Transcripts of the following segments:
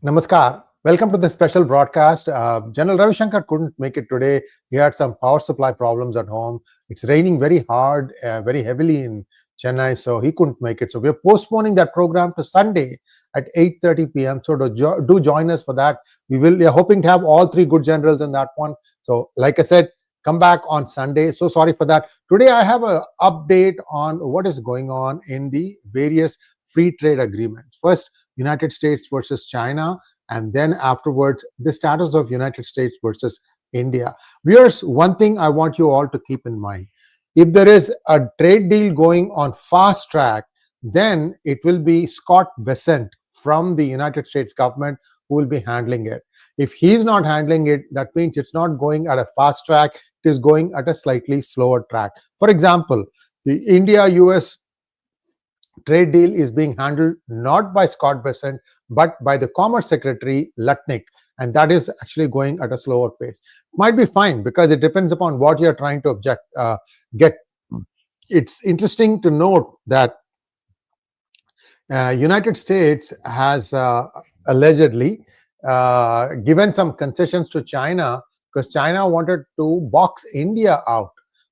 Namaskar. Welcome to this special broadcast. General Ravi Shankar couldn't make it today. He had some power supply problems at home. It's raining very hard, very heavily in Chennai, so he couldn't make it. So we're postponing that program to Sunday at 8:30 p.m. So do join us for that. We are hoping to have all three good generals in that one. So like I said, come back on Sunday. So sorry for that. Today I have an update on what is going on in the various free trade agreements. First, United States versus China, and then afterwards the status of United States versus India. Viewers, one thing I want you all to keep in mind: if there is a trade deal going on fast track, then it will be 𝗥𝗘𝗙𝗿 from the United States government who will be handling it. If he's not handling it, that means it's not going at a fast track, it is going at a slightly slower track. For example, the India-US trade deal is being handled not by 𝗥𝗘𝗿 but by the Commerce Secretary Latnik, and that is actually going at a slower pace. Might be fine because it depends upon what you're trying to get. It's interesting to note that United States has allegedly given some concessions to China because China wanted to box India out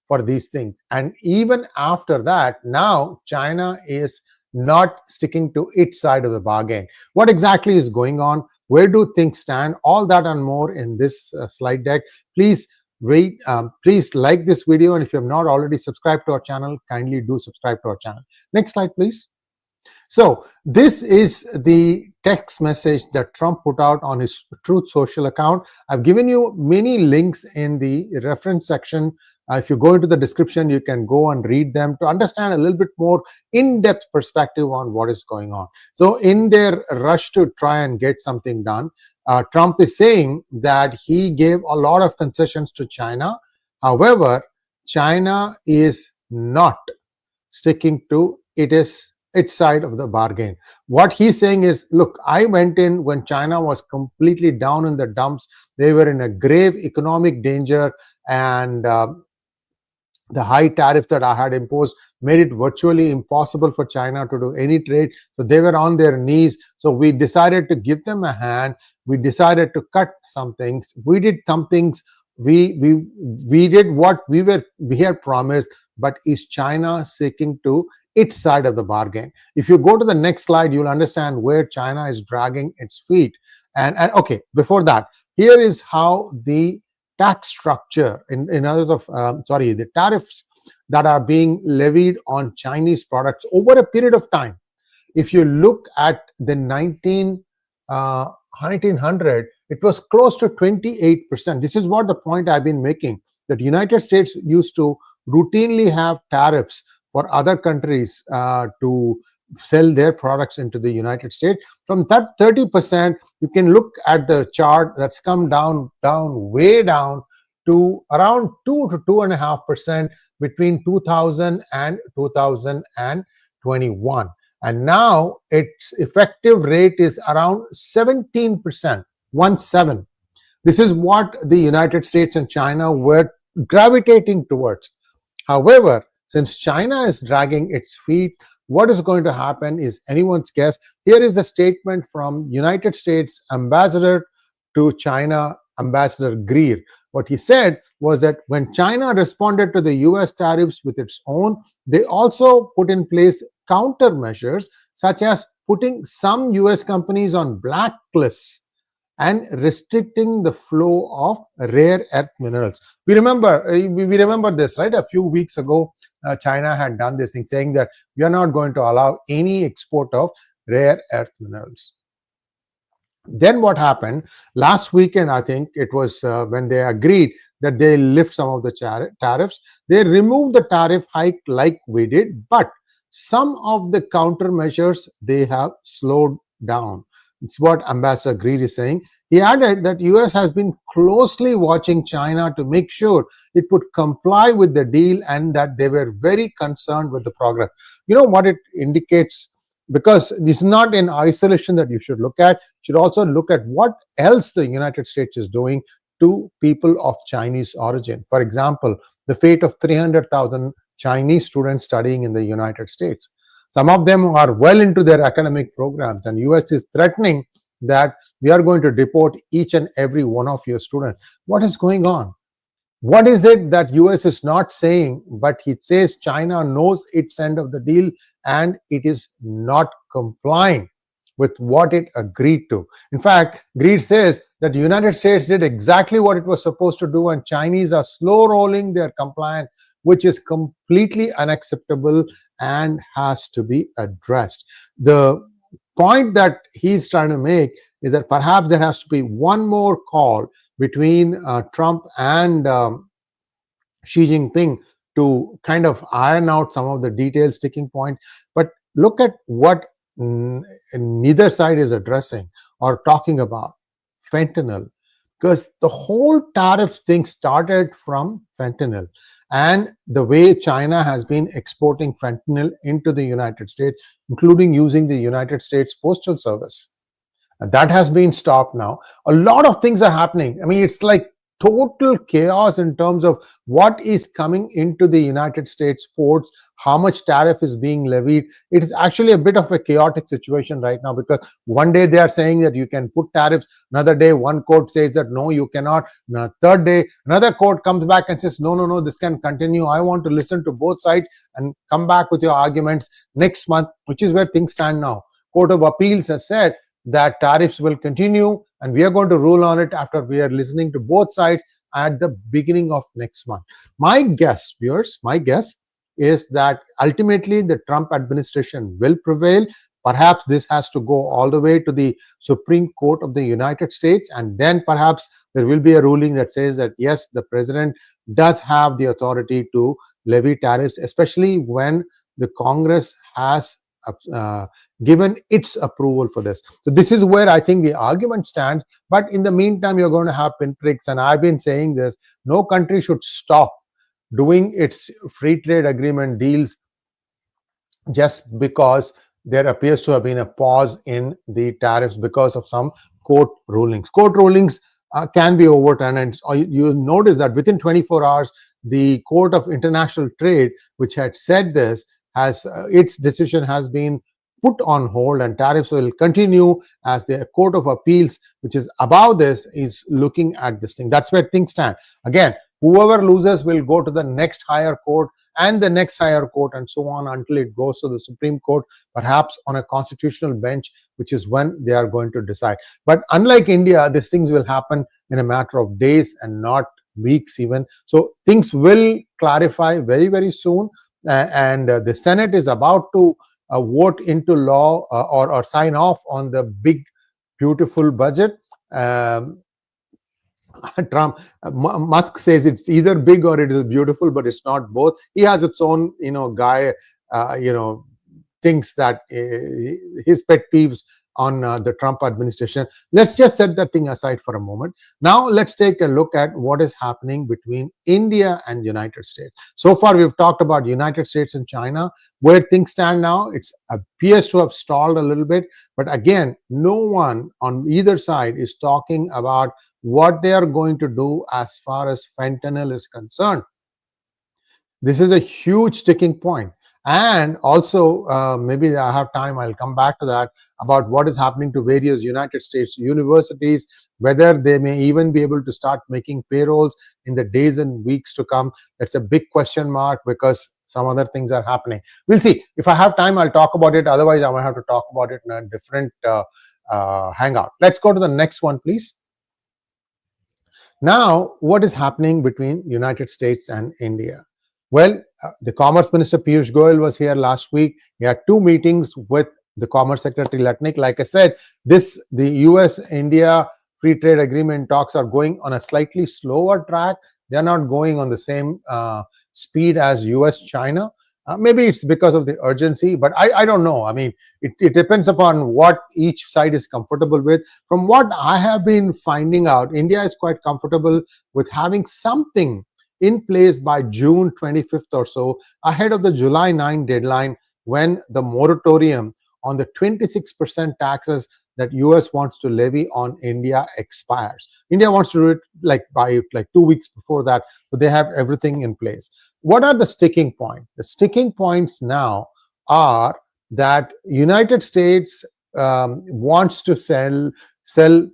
for these things, and even after that, now China is not sticking to its side of the bargain. What exactly is going on? Where do things stand? All that and more in this slide deck. Please please like this video, and if you have not already subscribed to our channel, kindly do subscribe to our channel. Next slide, please. So this is the text message that Trump put out on his Truth Social account. I've given you many links in the reference section. If you go into the description, you can go and read them to understand a little bit more in-depth perspective on what is going on. So in their rush to try and get something done, Trump is saying that he gave a lot of concessions to China. However, China is not sticking to its side of the bargain. What he's saying is, look, I went in when China was completely down in the dumps. They were in a grave economic danger, and the high tariff that I had imposed made it virtually impossible for China to do any trade. So they were on their knees. So we decided to give them a hand. We decided to cut some things. We did some things. We did what we had promised. But is China seeking to its side of the bargain? If you go to the next slide, you'll understand where China is dragging its feet. And okay, before that, here is how the tax structure, in others of the tariffs that are being levied on Chinese products over a period of time. If you look at the 1900, it was close to 28%. This is what the point I've been making, that United States used to routinely have tariffs for other countries to sell their products into the United States. From that 30%, you can look at the chart that's come way down to around 2 to 2.5% between 2000 and 2021. And now its effective rate is around 17%, 17. This is what the United States and China were gravitating towards. However, since China is dragging its feet, what is going to happen is anyone's guess. Here is the statement from United States Ambassador to China, Ambassador Greer. What he said was that when China responded to the US tariffs with its own, they also put in place countermeasures, such as putting some US companies on blacklists and restricting the flow of rare earth minerals. We remember this, right? A few weeks ago, China had done this thing, saying that we are not going to allow any export of rare earth minerals. Then what happened last weekend? I think it was when they agreed that they lift some of the tariffs. They removed the tariff hike like we did, but some of the countermeasures they have slowed down. It's what Ambassador Greer is saying. He added that US has been closely watching China to make sure it would comply with the deal, and that they were very concerned with the progress. You know what it indicates? Because this is not in isolation that you should look at. You should also look at what else the United States is doing to people of Chinese origin. For example, the fate of 300,000 Chinese students studying in the United States. Some of them are well into their academic programs, and US is threatening that we are going to deport each and every one of your students. What is going on? What is it that US is not saying, but it says China knows its end of the deal and it is not complying with what it agreed to. In fact, Greed says that the United States did exactly what it was supposed to do and Chinese are slow rolling their compliance, which is completely unacceptable and has to be addressed. The point that he's trying to make is that perhaps there has to be one more call between Trump and Xi Jinping to kind of iron out some of the detailed sticking points. But look at what neither side is addressing or talking about: fentanyl. Because the whole tariff thing started from fentanyl and the way China has been exporting fentanyl into the United States, including using the United States Postal Service. And that has been stopped now. A lot of things are happening. I mean, it's like total chaos in terms of what is coming into the United States ports, how much tariff is being levied. It is actually a bit of a chaotic situation right now, because one day they are saying that you can put tariffs, another day one court says that no, you cannot, third day another court comes back and says no, this can continue. I want to listen to both sides and come back with your arguments next month, which is where things stand now. Court of Appeals has said that tariffs will continue and we are going to rule on it after we are listening to both sides at the beginning of next month. My guess, viewers, my guess is that ultimately the Trump administration will prevail. Perhaps this has to go all the way to the Supreme Court of the United States, and then perhaps there will be a ruling that says that yes, the president does have the authority to levy tariffs, especially when the Congress has given its approval for this. So this is where I think the argument stands. But in the meantime, you're going to have pinpricks, and I've been saying this: no country should stop doing its free trade agreement deals just because there appears to have been a pause in the tariffs because of some court rulings. Court rulings can be overturned, and you notice that within 24 hours, the Court of International Trade, which had said this, has its decision has been put on hold, and tariffs will continue as the Court of Appeals, which is above this, is looking at this thing. That's where things stand. Again, whoever loses will go to the next higher court and the next higher court and so on until it goes to the Supreme Court, perhaps on a constitutional bench, which is when they are going to decide. But unlike India, these things will happen in a matter of days and not weeks even. So things will clarify very, very soon. And the Senate is about to vote into law or sign off on the big, beautiful budget. Musk says it's either big or it is beautiful, but it's not both. He has its own, guy, thinks that his pet peeves on the Trump administration. Let's just set that thing aside for a moment. Now let's take a look at what is happening between India and United States. So far we've talked about United States and China. Where things stand now, it appears to have stalled a little bit, but again, no one on either side is talking about what they are going to do as far as fentanyl is concerned. This is a huge sticking point. And also, maybe I have time, I'll come back to that, about what is happening to various United States universities, whether they may even be able to start making payrolls in the days and weeks to come. That's a big question mark, because some other things are happening. We'll see. If I have time, I'll talk about it. Otherwise, I might have to talk about it in a different hangout. Let's go to the next one, please. Now, what is happening between United States and India? Well, the Commerce Minister Piyush Goyal was here last week. He had 2 meetings with the Commerce Secretary Latnik. Like I said, the US-India free trade agreement talks are going on a slightly slower track. They're not going on the same speed as US-China. Maybe it's because of the urgency, but I don't know. I mean, it depends upon what each side is comfortable with. From what I have been finding out, India is quite comfortable with having something in place by June 25th or so, ahead of the July 9 deadline, when the moratorium on the 26% taxes that US wants to levy on India expires. India wants to do it by 2 weeks before that, so they have everything in place. What are the sticking points? The sticking points now are that United States wants to sell sell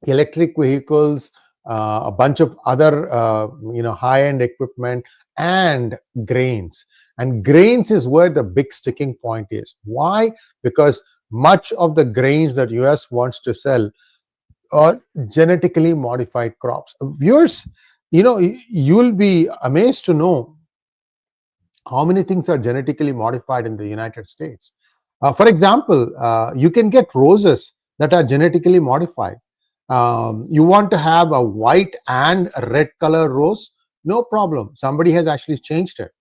electric vehicles, a bunch of other high-end equipment, and grains. And grains is where the big sticking point is. Why? Because much of the grains that US wants to sell are genetically modified crops. Viewers, you'll be amazed to know how many things are genetically modified in the United States. For example, you can get roses that are genetically modified. You want to have a white and red color rose? No problem. Somebody has actually changed it.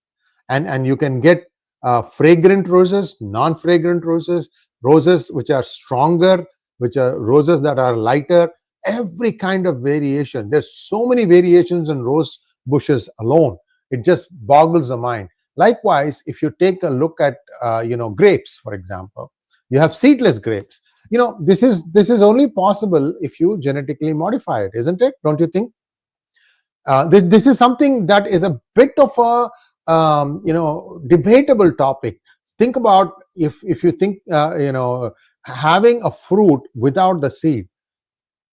And you can get fragrant roses, non-fragrant roses, roses which are stronger, which are roses that are lighter, every kind of variation. There's so many variations in rose bushes alone. It just boggles the mind. Likewise, if you take a look at grapes, for example, you have seedless grapes. This is only possible if you genetically modify it, isn't it? Don't you think? This is something that is a bit of a debatable topic. Think about if you think having a fruit without the seed.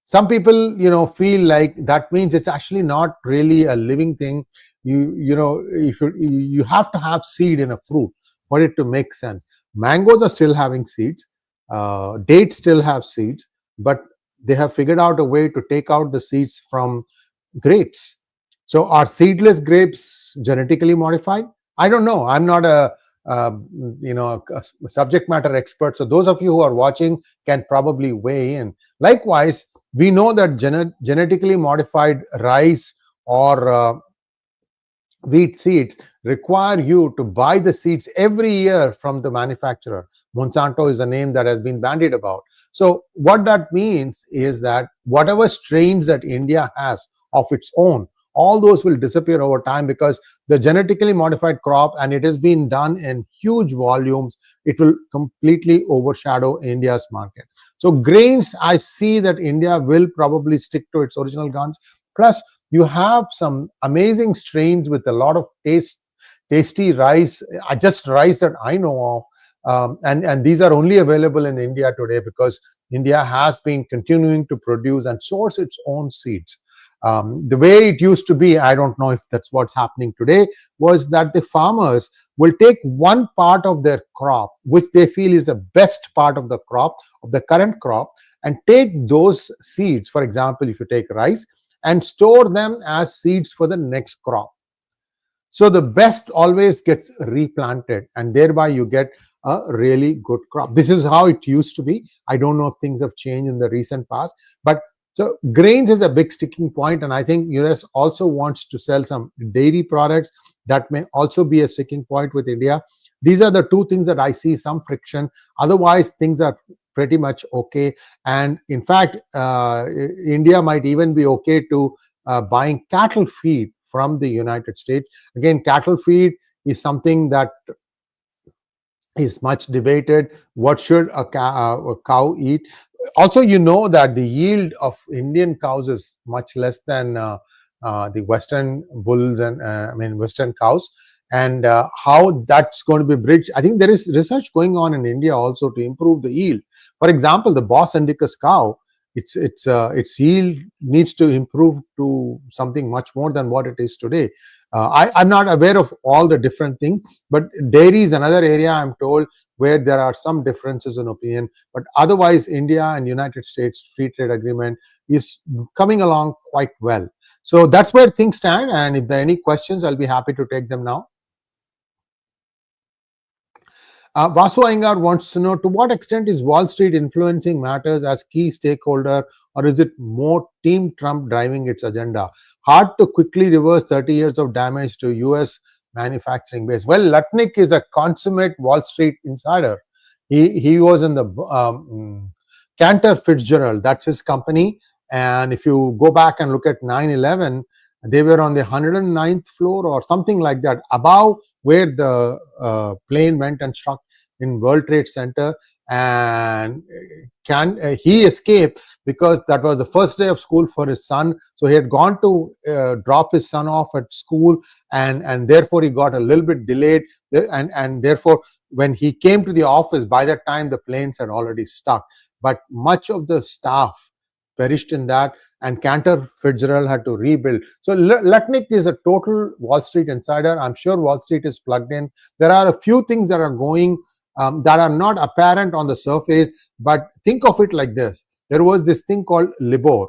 Some people feel like that means it's actually not really a living thing. You have to have seed in a fruit for it to make sense. Mangoes are still having seeds. Dates still have seeds, but they have figured out a way to take out the seeds from grapes. So are seedless grapes genetically modified? I don't know. I'm not a subject matter expert. So those of you who are watching can probably weigh in. Likewise, we know that genetically modified rice or wheat seeds require you to buy the seeds every year from the manufacturer. Monsanto is a name that has been bandied about. So what that means is that whatever strains that India has of its own, all those will disappear over time, because the genetically modified crop, and it has been done in huge volumes, it will completely overshadow India's market. So grains, I see that India will probably stick to its original guns. Plus, you have some amazing strains with a lot of tasty rice, just rice that I know of. And these are only available in India today because India has been continuing to produce and source its own seeds. The way it used to be, I don't know if that's what's happening today, was that the farmers will take one part of their crop, which they feel is the best part of the crop, of the current crop, and take those seeds, for example, if you take rice, and store them as seeds for the next crop. So the best always gets replanted, and thereby you get a really good crop. This is how it used to be. I don't know if things have changed in the recent past, but so grains is a big sticking point, and I think US also wants to sell some dairy products. That may also be a sticking point with India. These are the two things that I see some friction. Otherwise, things are pretty much okay. And in fact, India might even be okay to buying cattle feed from the United States. Again, cattle feed is something that is much debated. What should a cow eat? Also, you know that the yield of Indian cows is much less than the Western bulls and Western cows. And how that's going to be bridged, I think there is research going on in India also to improve the yield. For example, the Bos Indicus cow, its yield needs to improve to something much more than what it is today. I'm not aware of all the different things, but dairy is another area I'm told where there are some differences in opinion. But otherwise, India and United States free trade agreement is coming along quite well. So that's where things stand. And if there are any questions, I'll be happy to take them now. Vasu Iyengar wants to know, to what extent is Wall Street influencing matters as key stakeholder, or is it more Team Trump driving its agenda? Hard to quickly reverse 30 years of damage to US manufacturing base. Well, Lutnick is a consummate Wall Street insider. He was in the Cantor Fitzgerald, that's his company. And if you go back and look at 9/11, they were on the 109th floor or something like that, above where the plane went and struck in World Trade Center. And he escaped because that was the first day of school for his son. So he had gone to drop his son off at school, and therefore he got a little bit delayed, and therefore when he came to the office, by that time the planes had already stuck. But much of the staff perished in that, and Cantor Fitzgerald had to rebuild. So Lutnick is a total Wall Street insider. I'm sure Wall Street is plugged in. There are a few things that are going that are not apparent on the surface, but think of it like this. There was this thing called LIBOR,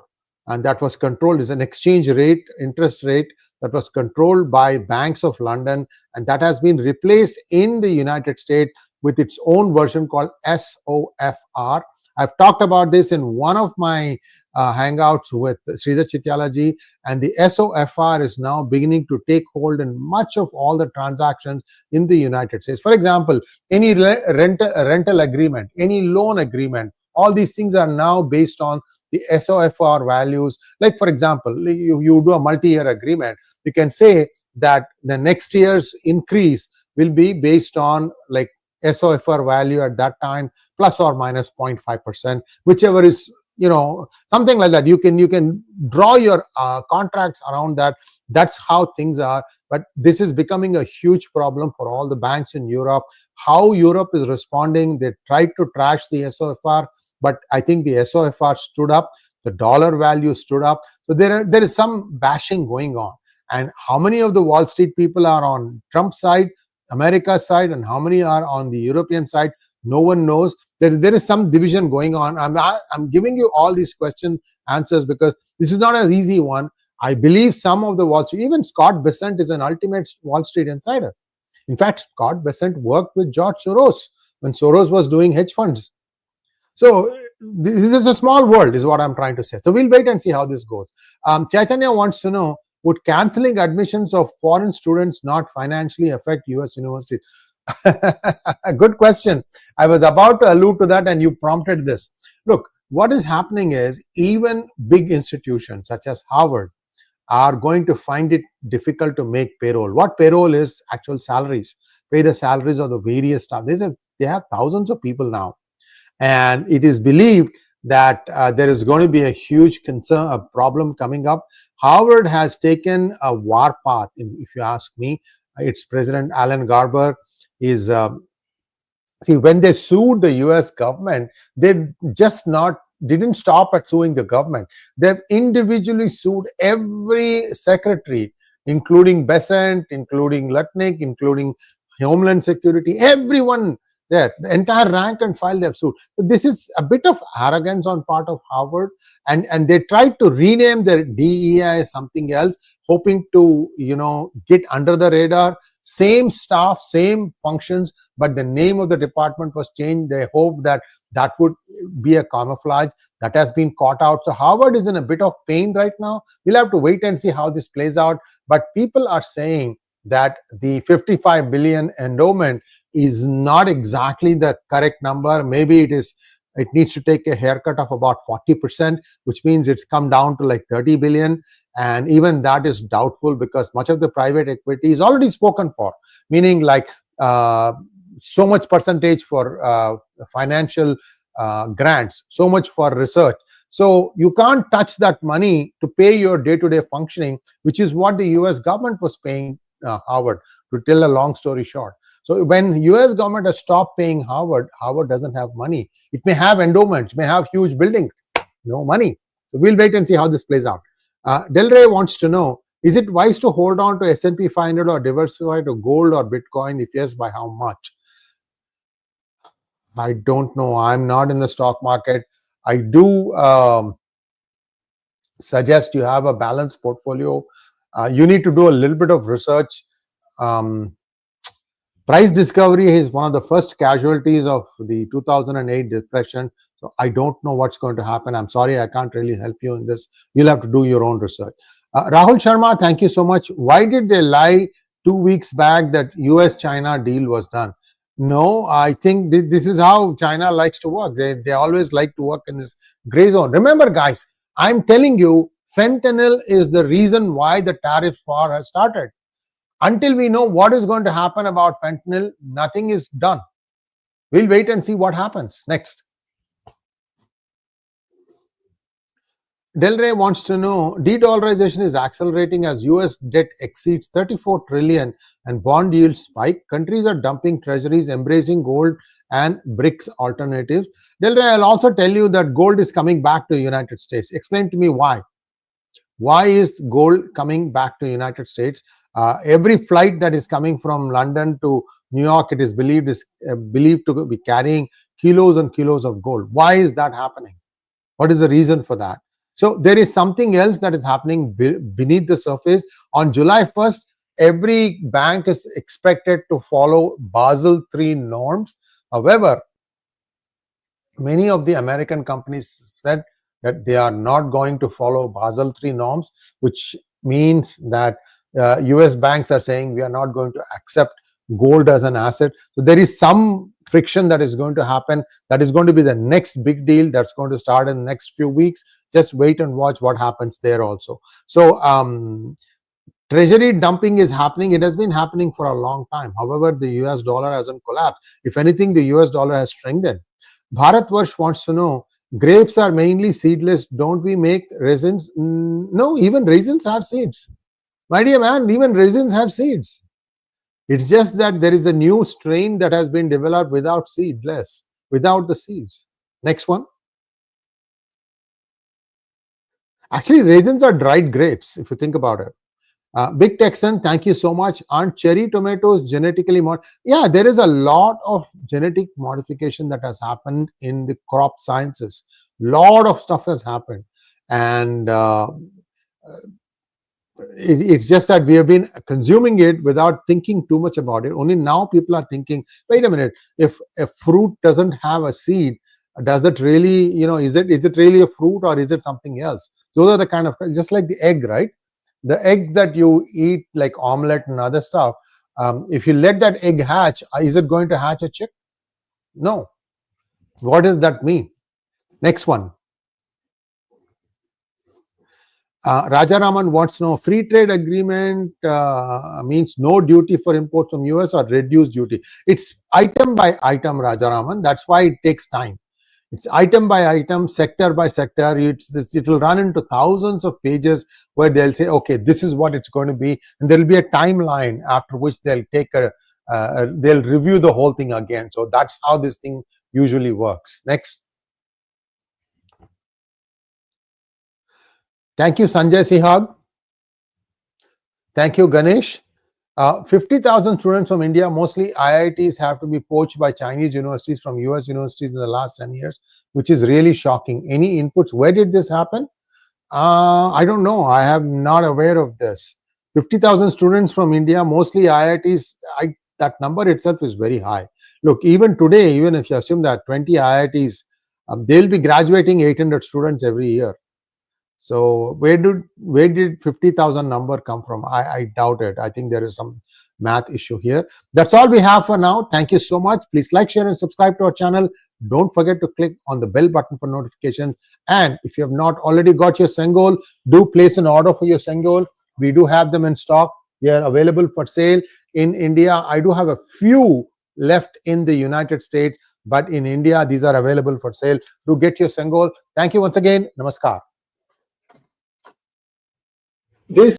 and that was controlled as an exchange rate, interest rate that was controlled by banks of London, and that has been replaced in the United States with its own version called SOFR. I've talked about this in one of my hangouts with Sree Iyer App IOS, and the SOFR is now beginning to take hold in much of all the transactions in the United States. For example, any rental agreement, any loan agreement, all these things are now based on the SOFR values. Like, for example, you do a multi-year agreement, you can say that the next year's increase will be based on like SOFR value at that time plus or minus 0.5%, whichever is, something like that. You can draw your contracts around that. That's how things are. But this is becoming a huge problem for all the banks in Europe. How Europe is responding, they tried to trash the SOFR, but I think the SOFR stood up, the dollar value stood up. So there is some bashing going on. And how many of the Wall Street people are on Trump's side, America's side, and how many are on the European side? No one knows. There is some division going on. I'm giving you all these question answers because this is not an easy one. I believe some of the Wall Street, even Scott Bessent is an ultimate Wall Street insider. In fact, Scott Bessent worked with George Soros when Soros was doing hedge funds. So this is a small world, is what I'm trying to say. So we'll wait and see how this goes. Chaitanya wants to know, would cancelling admissions of foreign students not financially affect US universities? A good question. I was about to allude to that and you prompted this. Look, what is happening is even big institutions such as Harvard are going to find it difficult to make payroll. What payroll is? Actual salaries. Pay the salaries of the various staff. They have thousands of people now. And it is believed that there is going to be a huge concern, a problem coming up. Harvard has taken a war path, if you ask me. Its president, Alan Garber, is see, when they sued the US government, they didn't stop at suing the government. They've individually sued every secretary, including Bessent, including Lutnick, including Homeland Security, everyone there, the entire rank and file they've sued. So this is a bit of arrogance on part of Harvard, and they tried to rename their DEI as something else, hoping to get under the radar. Same staff, same functions, but the name of the department was changed. They hope that would be a camouflage. That has been caught out. So Harvard is in a bit of pain right now. We'll have to wait and see how this plays out. But people are saying that the 55 billion endowment is not exactly the correct number. Maybe it needs to take a haircut of about 40%, which means it's come down to like 30 billion. And even that is doubtful because much of the private equity is already spoken for, meaning like so much percentage for financial grants, so much for research. So you can't touch that money to pay your day-to-day functioning, which is what the US government was paying Harvard, to tell a long story short. So when US government has stopped paying Harvard, Harvard doesn't have money. It may have endowments, may have huge buildings, no money. So we'll wait and see how this plays out. Del Rey wants to know, is it wise to hold on to S&P 500 or diversify to gold or Bitcoin? If yes, by how much? I don't know. I'm not in the stock market. I do suggest you have a balanced portfolio. You need to do a little bit of research. Price discovery is one of the first casualties of the 2008 depression. So I don't know what's going to happen. I'm sorry, I can't really help you in this. You'll have to do your own research. Rahul Sharma, thank you so much. Why did they lie 2 weeks back that US-China deal was done? No, I think this is how China likes to work. They always like to work in this gray zone. Remember, guys, I'm telling you, fentanyl is the reason why the tariff war has started. Until we know what is going to happen about fentanyl, nothing is done. We'll wait and see what happens next. Delray wants to know, de-dollarization is accelerating as US debt exceeds 34 trillion and bond yields spike. Countries are dumping treasuries, embracing gold and BRICS alternatives. Delray, I'll also tell you that gold is coming back to the United States. Explain to me why. Why is gold coming back to United States? Every flight that is coming from London to New York, it is believed to be carrying kilos and kilos of gold. Why is that happening? What is the reason for that? So there is something else that is happening beneath the surface. On July 1st, every bank is expected to follow Basel III norms. However, many of the American companies said that they are not going to follow Basel III norms, which means that US banks are saying we are not going to accept gold as an asset. So there is some friction that is going to happen. That is going to be the next big deal that's going to start in the next few weeks. Just wait and watch what happens there also. So treasury dumping is happening. It has been happening for a long time. However, the US dollar hasn't collapsed. If anything, the US dollar has strengthened. 𝗏𝗏𝗏 wants to know, grapes are mainly seedless. Don't we make raisins? No, even raisins have seeds. My dear man, even raisins have seeds. It's just that there is a new strain that has been developed without the seeds. Next one. Actually, raisins are dried grapes, if you think about it. Big Texan, thank you so much. Aren't cherry tomatoes genetically modified? Yeah, there is a lot of genetic modification that has happened in the crop sciences. Lot of stuff has happened. And it's just that we have been consuming it without thinking too much about it. Only now people are thinking, wait a minute, if a fruit doesn't have a seed, does it really, is it really a fruit or is it something else? Those are the kind of, just like the egg, right? The egg that you eat, like omelette and other stuff, if you let that egg hatch, is it going to hatch a chick? No. What does that mean? Next one. Rajaraman wants to know, free trade agreement means no duty for imports from US or reduced duty. It's item by item, Rajaraman. That's why it takes time. It's item by item, sector by sector. It will run into thousands of pages where they'll say, okay, this is what it's going to be. And there'll be a timeline after which they'll they'll review the whole thing again. So that's how this thing usually works. Next. Thank you, Sanjay Sihag. Thank you, Ganesh. 50,000 students from India, mostly IITs, have to be poached by Chinese universities from US universities in the last 10 years, which is really shocking. Any inputs? Where did this happen? I don't know. I am not aware of this. 50,000 students from India, mostly IITs, that number itself is very high. Look, even today, even if you assume that 20 IITs, they'll be graduating 800 students every year. So where did 50,000 number come from? I doubt it. I think there is some math issue here. That's all we have for now. Thank you so much. Please like, share, and subscribe to our channel. Don't forget to click on the bell button for notifications. And if you have not already got your Sengol, do place an order for your Sengol. We do have them in stock. They are available for sale in India. I do have a few left in the United States, but in India, these are available for sale. Do get your Sengol. Thank you once again. Namaskar. This